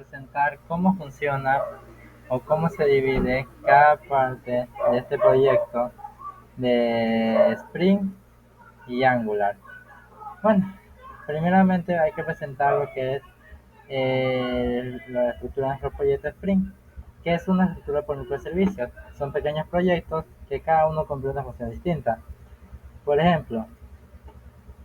presentar cómo funciona o cómo se divide cada parte de este proyecto de Spring y Angular. Bueno, primeramente hay que presentar lo que es la estructura de nuestro proyecto Spring, que es una estructura por microservicios. Son pequeños proyectos que cada uno cumple una función distinta. Por ejemplo,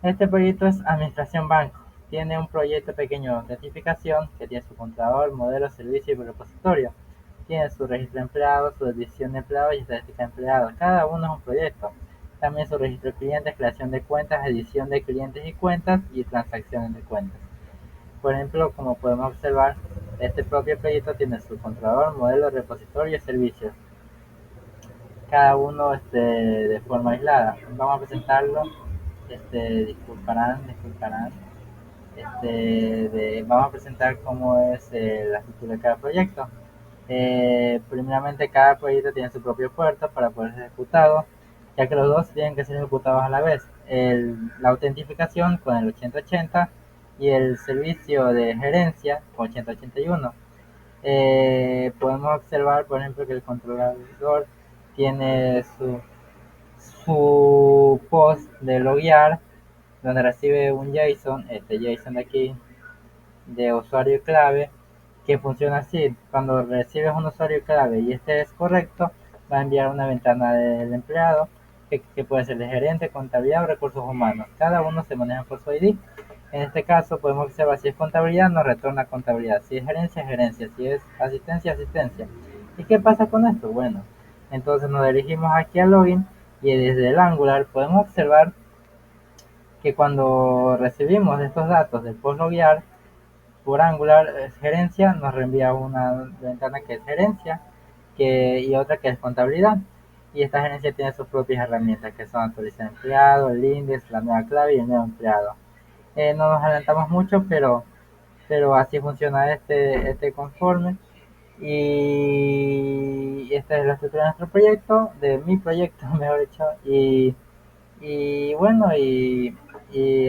este proyecto es Administración Banco. Tiene un proyecto pequeño de autentificación que tiene su contador, modelo, servicio y repositorio. Tiene su registro de empleados, su edición de empleados y estadística de empleados. Cada uno es un proyecto. También su registro de clientes, creación de cuentas, edición de clientes y cuentas y transacciones de cuentas. Por ejemplo, como podemos observar, este propio proyecto tiene su controlador, modelo, repositorio y servicios. Cada uno de forma aislada. Vamos a presentarlo. Disculparán. Vamos a presentar cómo es la estructura de cada proyecto. Primeramente, cada proyecto tiene su propio puerto para poder ser ejecutado, ya que los dos tienen que ser ejecutados a la vez. La autentificación con el 8080 y el servicio de gerencia con 8081. Podemos observar, por ejemplo, que el controlador tiene su post de loguear, donde recibe un JSON, este JSON de aquí, de usuario y clave, que funciona así: cuando recibes un usuario y clave y este es correcto, va a enviar una ventana del empleado, que puede ser de gerente, contabilidad o recursos humanos. Cada uno se maneja por su ID. En este caso podemos observar: si es contabilidad, nos retorna contabilidad; si es gerencia, gerencia; si es asistencia, asistencia. ¿Y qué pasa con esto? Bueno, entonces nos dirigimos aquí al login y desde el Angular podemos observar que cuando recibimos estos datos del post loguear por Angular, gerencia nos reenvía una ventana que es gerencia, y otra que es contabilidad. Y esta gerencia tiene sus propias herramientas, que son actualizar empleado, el index, la nueva clave y el nuevo empleado. No nos adelantamos mucho, pero así funciona este conforme. Y esta es la estructura de nuestro proyecto, de mi proyecto, mejor dicho. Y bueno, este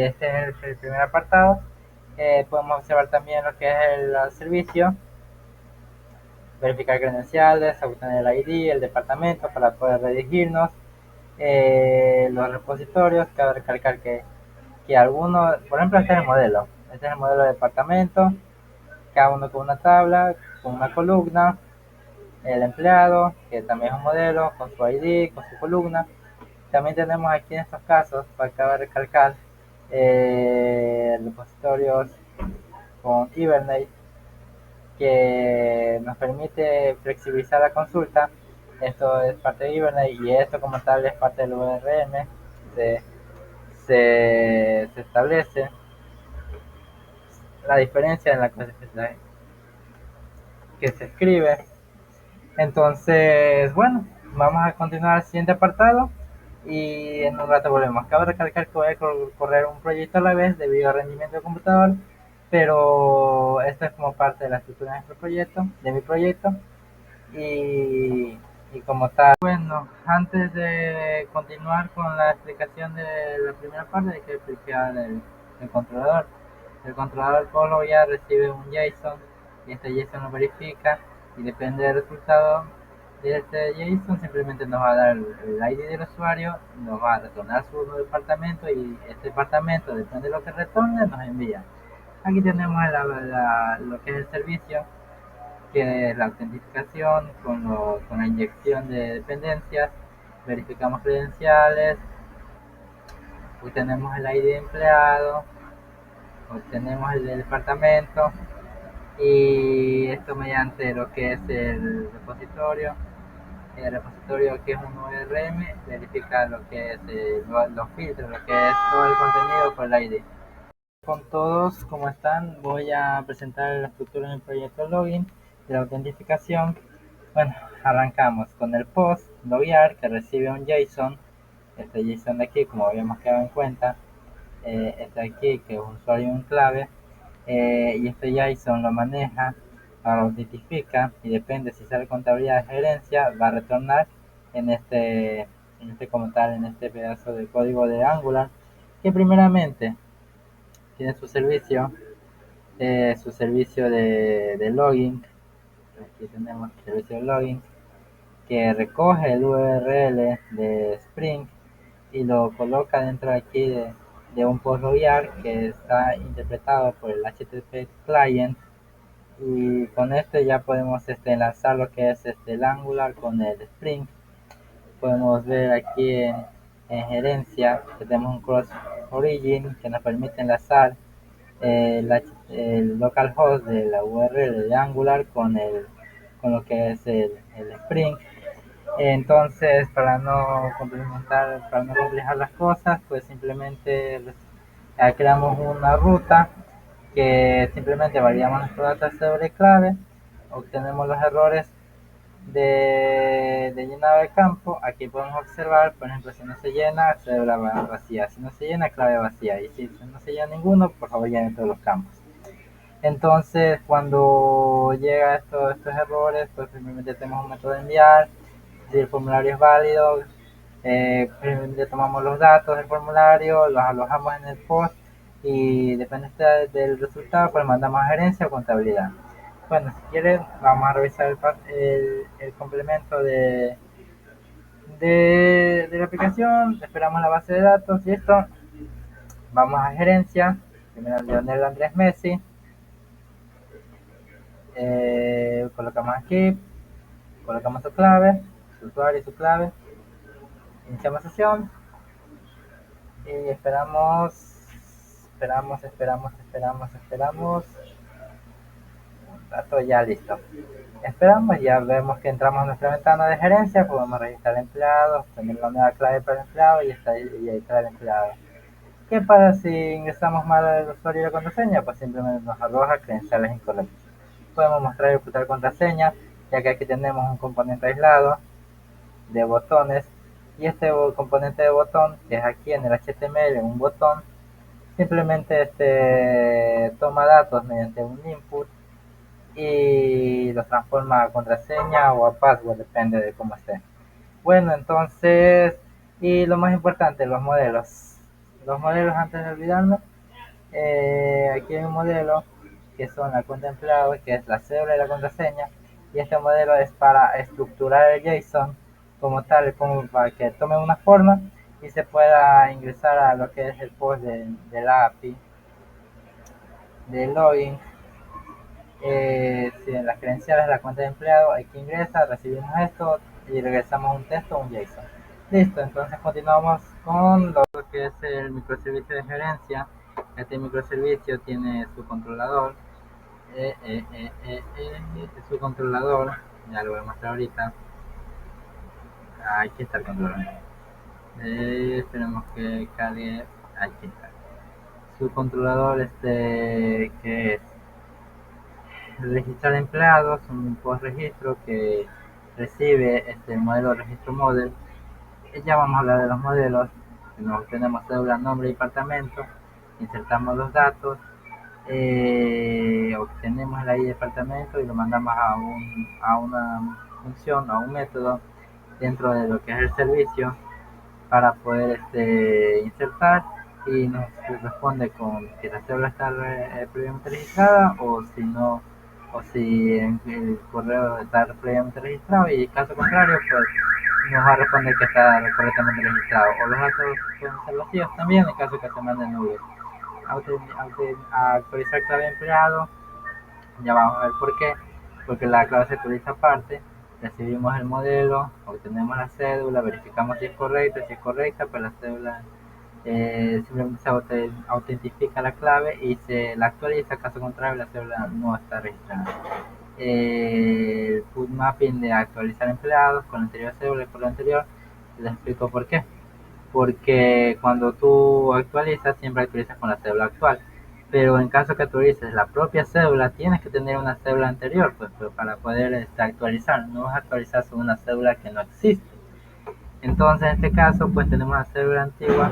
es el primer apartado. Podemos observar también lo que es el servicio: verificar credenciales, obtener el ID, el departamento para poder redirigirnos, los repositorios. Cabe recalcar que algunos, por ejemplo, este es el modelo de departamento, cada uno con una tabla, con una columna; el empleado, que también es un modelo, con su ID, con su columna. También tenemos aquí en estos casos, para acabar de recalcar, repositorios con Hibernate, que nos permite flexibilizar la consulta. Esto es parte de Hibernate y esto como tal es parte del ORM. Se, se establece la diferencia en la que se escribe. Entonces, bueno, vamos a continuar al siguiente apartado y en un rato volvemos. Cabe recalcar que voy a correr un proyecto a la vez debido al rendimiento del computador, pero esto es como parte de la estructura de nuestro proyecto, de mi proyecto. Y como tal, bueno, antes de continuar con la explicación de la primera parte, hay que explicar el controlador. El controlador Polo ya recibe un JSON y este JSON lo verifica, y depende del resultado de este JSON simplemente nos va a dar el ID del usuario, nos va a retornar su departamento, y este departamento, depende de lo que retorne, nos envía. Aquí tenemos lo que es el servicio, que es la autentificación con la inyección de dependencias. Verificamos credenciales, obtenemos el ID de empleado, obtenemos el del departamento, y esto mediante lo que es el repositorio, que es un ORM, verifica lo que es los filtros, lo que es todo el contenido por el ID. Con todos, ¿cómo están? Voy a presentar la estructura del proyecto login de la autentificación. Bueno, arrancamos con el post loguear, que recibe un JSON. Este JSON de aquí, como habíamos quedado en cuenta, este de aquí, que es un usuario y un clave, y este JSON lo maneja, lo autentifica, y depende si sale contabilidad de gerencia, va a retornar como tal, en este pedazo de código de Angular, que primeramente tiene su servicio su servicio de login. Aquí tenemos el servicio de login que recoge el URL de Spring y lo coloca dentro de aquí de un post loguear que está interpretado por el HTTP client, y con esto ya podemos enlazar lo que es el Angular con el Spring. Podemos ver aquí en gerencia que tenemos un cross origin que nos permite enlazar el localhost de la URL de Angular con lo que es el Spring. Entonces, para no complicar las cosas, pues simplemente creamos una ruta que simplemente validamos nuestros datos sobre clave, obtenemos los errores de llenado de campo. Aquí podemos observar, por ejemplo, si no se llena, cédula vacía; si no se llena, clave vacía; y si no se llena ninguno, por favor llenen todos los campos. Entonces, cuando llega estos errores, pues simplemente tenemos un método de enviar. Si el formulario es válido, simplemente tomamos los datos del formulario, los alojamos en el post y depende del resultado, pues mandamos a gerencia o contabilidad. Bueno, si quieren, vamos a revisar el complemento de la aplicación. Esperamos la base de datos y esto. Vamos a gerencia. Primero Lionel Andrés Messi. Colocamos aquí, colocamos su clave, su usuario y su clave. Iniciamos sesión y esperamos. Está todo ya listo. Esperamos, ya vemos que entramos a nuestra ventana de gerencia. Podemos registrar empleados, tener la nueva clave para el empleado y está el empleado. ¿Qué pasa si ingresamos mal el usuario y la contraseña? Pues simplemente nos arroja credenciales incorrectas. Podemos mostrar y ocultar contraseña, ya que aquí tenemos un componente aislado de botones, y este componente de botón, que es aquí en el HTML un botón, simplemente toma datos mediante un input y los transforma a contraseña o a password, depende de cómo esté. Bueno, entonces, y lo más importante, los modelos. Los modelos, antes de olvidarme, aquí hay un modelo que son la cuenta de empleado, que es la cédula y la contraseña, y este modelo es para estructurar el JSON como tal, como para que tome una forma y se pueda ingresar a lo que es el post de la API de login. Si en las credenciales de la cuenta de empleado hay que ingresar, recibimos esto y regresamos un texto o un JSON. Listo, entonces continuamos con lo que es el microservicio de gerencia. Este microservicio tiene su controlador. Este es su controlador, ya lo voy a mostrar ahorita. Aquí está el controlador. Esperemos que cargue. Aquí está. Su controlador, que es registrar empleados, un post registro que recibe el modelo de registro model. Ya vamos a hablar de los modelos. Nos tenemos cédula, nombre y departamento. Insertamos los datos, obtenemos el ID de departamento y lo mandamos a una función, a un método dentro de lo que es el servicio para poder insertar, y nos responde con que la cédula está previamente registrada, o si no, o si el correo está previamente registrado, y en caso contrario pues nos va a responder que está correctamente registrado, o los datos pueden ser vacíos también en caso que se mande nube. Actualizar clave de empleado, ya vamos a ver por qué, porque la clave se actualiza aparte. Recibimos el modelo, obtenemos la cédula, verificamos si es correcta, pues la cédula simplemente se autentifica la clave y se la actualiza; caso contrario la cédula no está registrada. El put mapping de actualizar empleados con la anterior cédula y por la anterior, les explico por qué. Porque cuando tú actualizas, siempre actualizas con la cédula actual, pero en caso que actualices la propia cédula, tienes que tener una cédula anterior, pues, para poder actualizar. No vas a actualizar sobre una cédula que no existe. Entonces, en este caso, pues tenemos la cédula antigua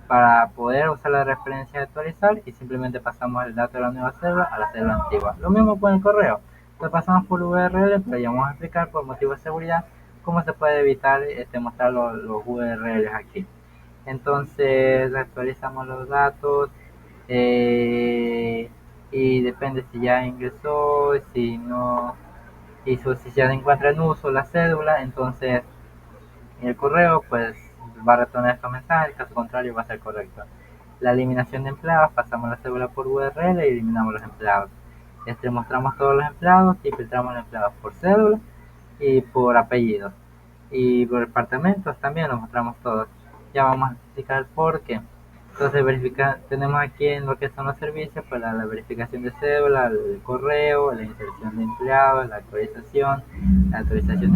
para poder usar la referencia de actualizar, y simplemente pasamos el dato de la nueva cédula a la cédula antigua. Lo mismo con el correo. Lo pasamos por URL, pero ya vamos a explicar por motivos de seguridad cómo se puede evitar mostrar los URLs aquí. Entonces actualizamos los datos, y depende si ya ingresó, si no, si ya se encuentra en uso la cédula, entonces el correo pues va a retornar estos mensajes, caso contrario va a ser correcto. La eliminación de empleados, pasamos la cédula por URL y eliminamos los empleados. Mostramos todos los empleados y filtramos los empleados por cédula y por apellido. Y por departamentos también los mostramos todos. Ya vamos a explicar por qué. Entonces tenemos aquí en lo que son los servicios, pues la verificación de cédula, el correo, la inserción de empleados, la actualización de empleados, la eliminación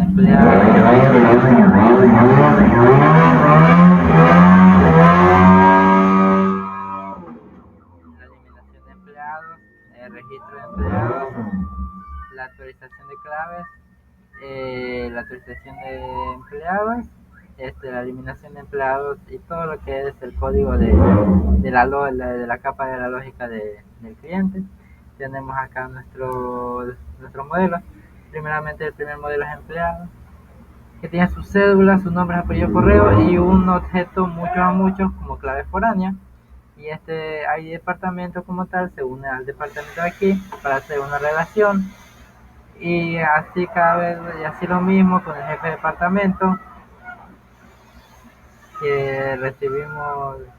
de empleados, el registro de empleados, la actualización de claves, la actualización de empleados, la eliminación de empleados y todo lo que es el código de la capa de la lógica del cliente. Tenemos acá nuestro modelo. Primeramente el primer modelo es empleado, que tiene su cédula, su nombre, apellido, correo y un objeto muchos a muchos como clave foránea. Y hay departamento como tal, se une al departamento de aquí para hacer una relación. Y así cada vez, y así lo mismo con el jefe de departamento, que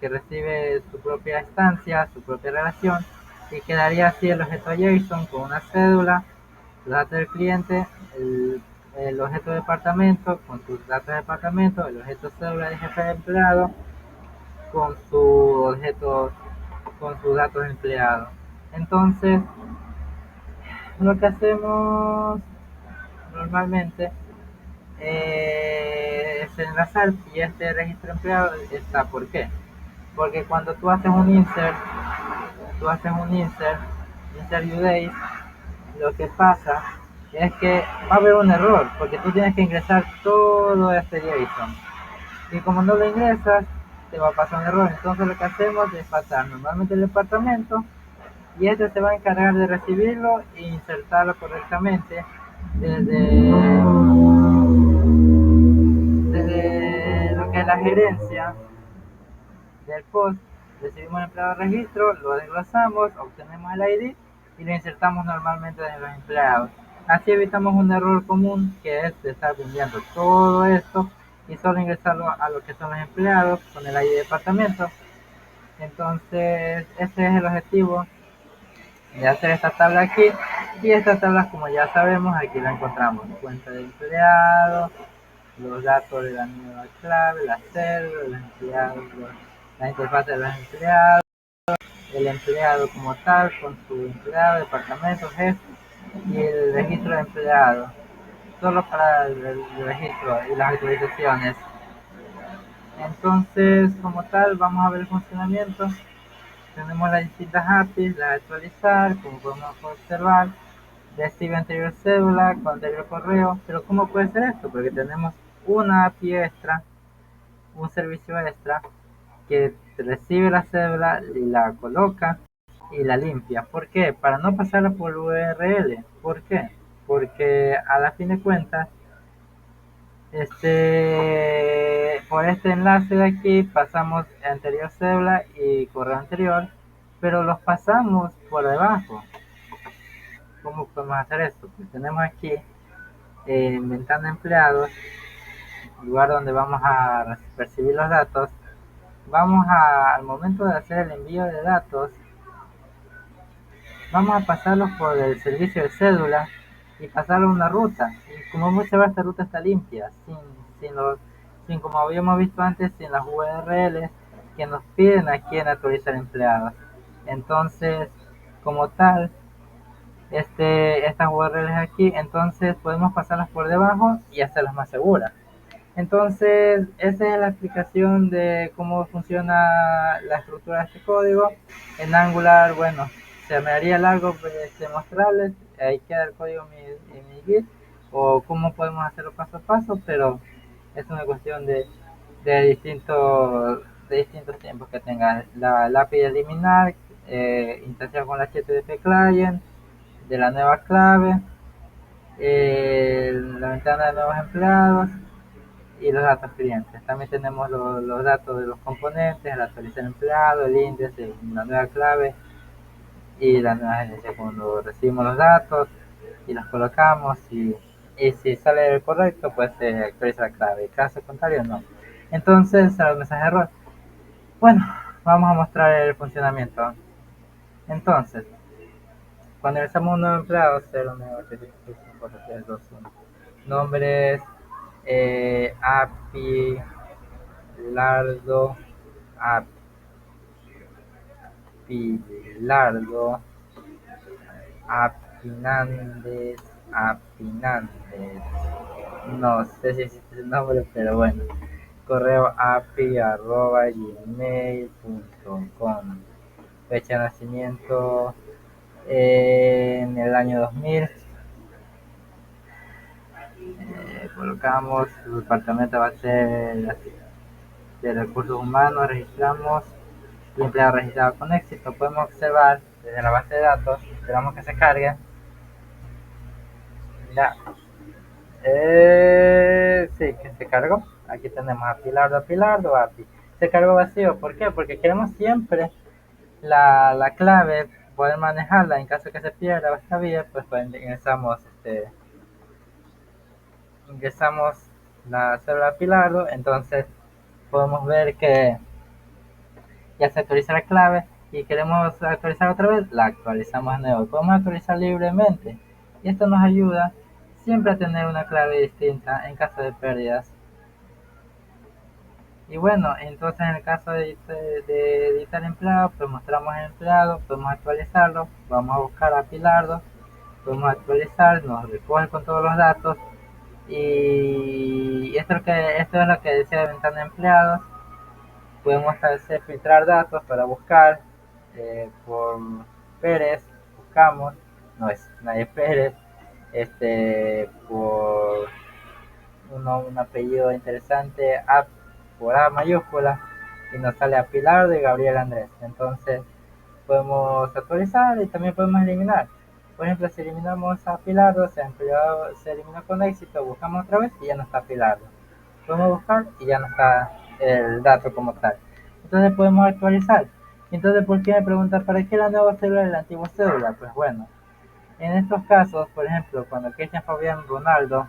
recibe su propia instancia, su propia relación, y quedaría así el objeto JSON con una cédula, los datos del cliente, el objeto de departamento con sus datos de departamento, el objeto cédula del jefe de empleado con su objeto, con sus datos de empleado. Entonces, lo que hacemos normalmente es enlazar, y este registro empleado está. ¿Por qué? Porque cuando tú haces un insert UDate, lo que pasa es que va a haber un error, porque tú tienes que ingresar todo este JSON. Y como no lo ingresas, te va a pasar un error. Entonces lo que hacemos es pasar normalmente el departamento, y este se va a encargar de recibirlo e insertarlo correctamente desde, desde lo que es la gerencia del post. Recibimos el empleado de registro, lo desglosamos, obtenemos el ID y lo insertamos normalmente desde los empleados. Así evitamos un error común, que es de estar enviando todo esto y solo ingresarlo a lo que son los empleados con el ID de departamento. Entonces ese es el objetivo de hacer esta tabla aquí. Y esta tabla, como ya sabemos, aquí la encontramos: cuenta de empleado, los datos de la nueva clave, la cédula, los empleados, la interfaz de los empleados, el empleado como tal con su empleado, departamento, jefe y el registro de empleado, solo para el registro y las actualizaciones. Entonces, como tal, vamos a ver el funcionamiento. Tenemos las distintas APIs, las actualizar, como podemos observar, recibe anterior cédula con anterior correo. Pero ¿cómo puede ser esto? Porque tenemos una API extra, un servicio extra, que recibe la cédula y la coloca y la limpia. ¿Por qué? Para no pasarla por URL. ¿Por qué? Porque a la fin de cuentas, por este enlace de aquí pasamos anterior cédula y correo anterior, pero los pasamos por debajo. ¿Cómo podemos hacer esto? Pues tenemos aquí en ventana empleados, lugar donde vamos a percibir los datos. Al momento de hacer el envío de datos, vamos a pasarlos por el servicio de cédula y pasarlo a una ruta. Y como muchas veces esta ruta está limpia, sin como habíamos visto antes, sin las URLs que nos piden aquí en actualizar empleados. Entonces, como tal, estas URLs aquí, entonces podemos pasarlas por debajo y hacerlas más seguras. Entonces, esa es la explicación de cómo funciona la estructura de este código. En Angular, bueno, se me haría largo mostrarles, ahí queda el código en mi Git, o cómo podemos hacerlo paso a paso, pero es una cuestión de distintos tiempos que tenga. La API de eliminar, instanciar con la HTTP client, de la nueva clave, la ventana de nuevos empleados y los datos clientes. También tenemos los datos de los componentes, el actualizar empleado, el índice, la nueva clave y la nueva gerencia cuando recibimos los datos y los colocamos y si sale el correcto pues se actualiza la clave, caso contrario no. Entonces sale un mensaje de error. Bueno, vamos a mostrar el funcionamiento. Entonces, cuando ingresamos un nuevo empleado, 098554321. Nombres, API, Lardo, API, Lardo, Apinandes, Apinandes. No sé si existe ese nombre, pero bueno. Correo api@gmail.com. Fecha de nacimiento en el año 2000. Colocamos, su departamento va a ser de recursos humanos, registramos el empleado registrado con éxito. Podemos observar desde la base de datos, esperamos que se cargue. Ya, sí, que se cargó. Aquí tenemos a Pilardo, API. Se cargó vacío, ¿por qué? Porque queremos siempre la clave, poder manejarla en caso que se pierda o esta vía, pues ingresamos la célula Pilardo, entonces podemos ver que ya se actualiza la clave y queremos actualizar otra vez, la actualizamos de nuevo. Podemos actualizar libremente y esto nos ayuda siempre a tener una clave distinta en caso de pérdidas. Y bueno, entonces en el caso de editar empleado, pues mostramos el empleado, podemos actualizarlo, vamos a buscar a Pilardo, podemos actualizar, nos recoge con todos los datos y esto es lo que decía de ventana de empleados. Podemos hacer filtrar datos para buscar por Pérez, buscamos, no es nadie Pérez, por un apellido interesante, por A mayúscula, y nos sale a Pilar de Gabriel Andrés. Entonces podemos actualizar y también podemos eliminar. Por ejemplo, si eliminamos a Pilardo, se eliminó con éxito, buscamos otra vez y ya no está Pilardo. Podemos buscar y ya no está el dato como tal. Entonces podemos actualizar. Entonces, ¿por qué me preguntan para qué la nueva cédula y la antigua cédula? Pues bueno, en estos casos, por ejemplo, cuando Cristian Fabián Ronaldo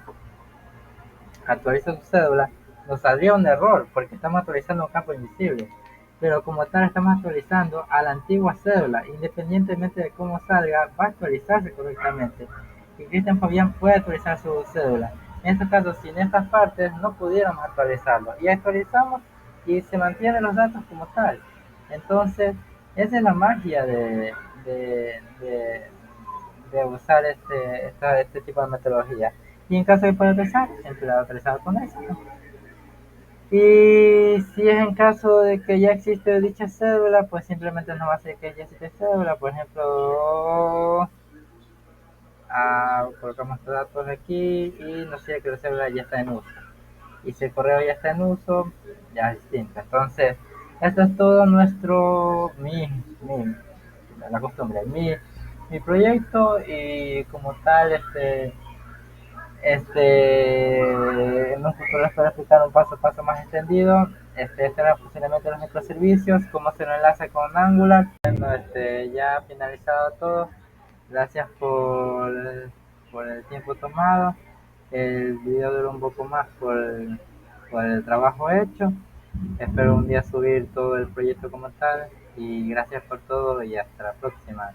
actualiza su cédula, nos saldría un error porque estamos actualizando un campo invisible. Pero como tal estamos actualizando a la antigua cédula, independientemente de cómo salga, va a actualizarse correctamente. Y Cristian Fabián puede actualizar su cédula. En este caso, sin estas partes, no pudiéramos actualizarlo. Y actualizamos y se mantienen los datos como tal. Entonces, esa es la magia de usar este tipo de metodología. Y en caso de poder utilizar, empleado autorizado con éxito. Y si es en caso de que ya existe dicha cédula, pues simplemente nos va a decir que ya existe cédula. Por ejemplo, colocamos estos datos aquí y nos dice que la cédula ya está en uso. Y si el correo ya está en uso, ya es distinto. Entonces, esto es todo la costumbre, mi proyecto y como tal, en un futuro espero explicar un paso a paso más extendido. Este era el funcionamiento de los microservicios, cómo se lo enlaza con Angular. Bueno, ya finalizado todo. Gracias por el tiempo tomado. El video duró un poco más por el trabajo hecho. Espero un día subir todo el proyecto como tal. Y gracias por todo y hasta la próxima.